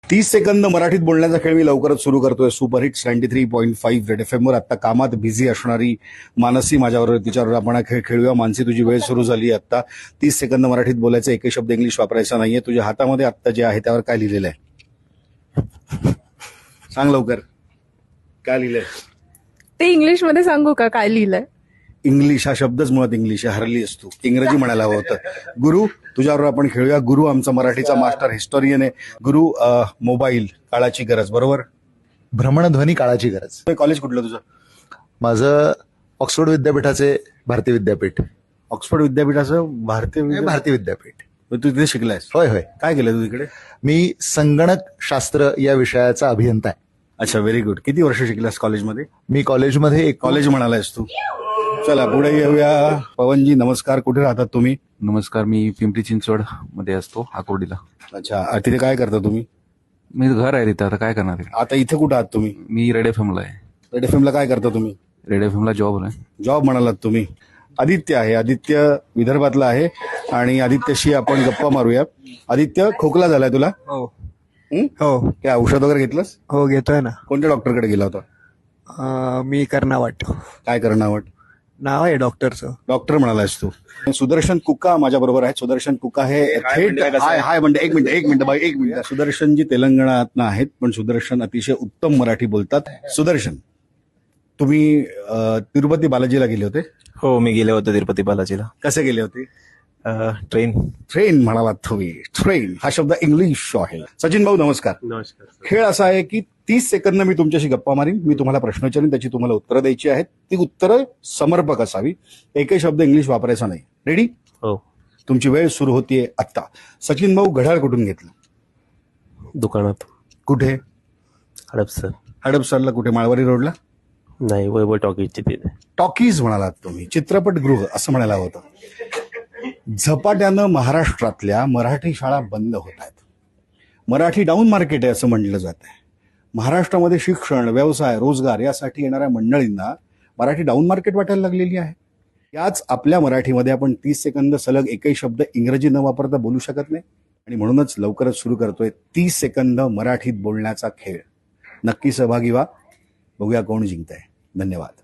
30 second मराठीत बोलण्याचा खेळ मी लवकरच सुरू करतोय. सुपरहिट 93.5 रेड एफ एमवर. आता कामात बिझी असणारी मानसी माझ्याबरोबर, तिच्यावर आपण हा खेळ खेळूया. मानसी, तुझी वेळ सुरू झाली. आता 30 सेकंद मराठीत बोलायचं, एकही शब्द इंग्लिश वापरायचा नाहीये. तुझ्या हातामध्ये आत्ता जे आहे त्यावर काय लिहिलेलं आहे सांग लवकर. काय लिहिलंय ते इंग्लिश मध्ये सांगू का काय लिहिलंय? इंग्लिश हा शब्दच मुळात इंग्लिश आहे. हरली असतो, इंग्रजी म्हणायला हवं होतं. गुरु, तुझ्यावर आपण खेळूया. गुरु आमचा मराठीचा मास्टर हिस्टोरियन आहे. गुरु, मोबाईल काळाची गरज, बरोबर? भ्रमणध्वनी काळाची गरज. कॉलेज कुठलं तुझं? माझं ऑक्सफोर्ड विद्यापीठाचे भारतीय विद्यापीठ. ऑक्सफोर्ड विद्यापीठाचं भारतीय विद्यापीठ. तू तिथे शिकलायस? होय होय. काय केलं तू तिकडे? मी संगणक शास्त्र या विषयाचा अभियंता आहे. अच्छा, व्हेरी गुड. किती वर्ष शिकलास कॉलेजमध्ये? मी कॉलेजमध्ये कॉलेज म्हणालायस तू. चला पुढे येऊया. पवनजी, नमस्कार. कुठे राहतात तुम्ही? नमस्कार, मी पिंपरी चिंचवड मध्ये असतो, आकुर्डीला. अच्छा, तिथे काय करता तुम्ही? मी घर आहे तिथं, आता काय करणार आहे? आता इथे कुठे आहात तुम्ही? मी रेड एफ एमला आहे. रेड एफ एमला काय करता तुम्ही? रेड एफ एमला जॉब आहे. जॉब म्हणालात तुम्ही. आदित्य आहे. आदित्य विदर्भातला आहे आणि आदित्यशी आपण गप्पा मारूया. आदित्य, खोकला झालाय तुला? हो हं? हो काय औषध वगैरे घेतलंस? हो घेतोय ना. कोणत्या डॉक्टरकडे गेला होता? मी कर्नावट काय करणार? नाव आहे डॉक्टरचं. डॉक्टर म्हणालास तू. सुदर्शन कुका माझ्या बरोबर आहे. सुदर्शन कुका हे थेट हाय म्हणते. एक मिनिट. सुदर्शनजी तेलंगणातनं आहेत, पण सुदर्शन अतिशय उत्तम मराठी बोलतात. सुदर्शन, तुम्ही तिरुपती बालाजीला गेले होते? हो, मी गेले होते तिरुपती बालाजीला. कसे गेले होते? ट्रेन म्हणालात तुम्ही. ट्रेन हा शब्द इंग्लिश आहे. सचिन भाऊ, नमस्कार. नमस्कार. खेळ असा आहे की 30 सेकंद मी तुमच्याशी गप्पा मारीन. मी तुम्हाला प्रश्न विचारीन, त्याची तुम्हाला उत्तरं द्यायची आहेत. ती उत्तरं समर्पक असावी. एकही शब्द इंग्लिश वापरायचा नाही. रेडी? हो. तुमची वेळ सुरू होतीये आत्ता. सचिन भाऊ, घड्याळ कुठून घेतलं? दुकानात. कुठे? हडपसर. हडपसरला कुठे? माळवारी रोडला? नाही, वैभव टॉकीजची तिथे. टॉकीज म्हणालात तुम्ही. चित्रपटगृह असं म्हणायला होतं. झपाट्यानं महाराष्ट्रातल्या मराठी शाळा बंद होत आहेत. मराठी डाऊन मार्केट आहे असं म्हटलं जात आहे. महाराष्ट्रामध्ये शिक्षण, व्यवसाय, रोजगार यासाठी येणाऱ्या मंडळींना मराठी डाऊन मार्केट वाटायला लागलेली आहे. याच आपल्या मराठीमध्ये आपण 30 सेकंद सलग एकही शब्द इंग्रजी न वापरता बोलू शकत नाही. आणि म्हणूनच लवकरच सुरू करतोय 30 सेकंद मराठीत बोलण्याचा खेळ. नक्की सहभागी व्हा. बघूया कोण जिंकतंय. धन्यवाद.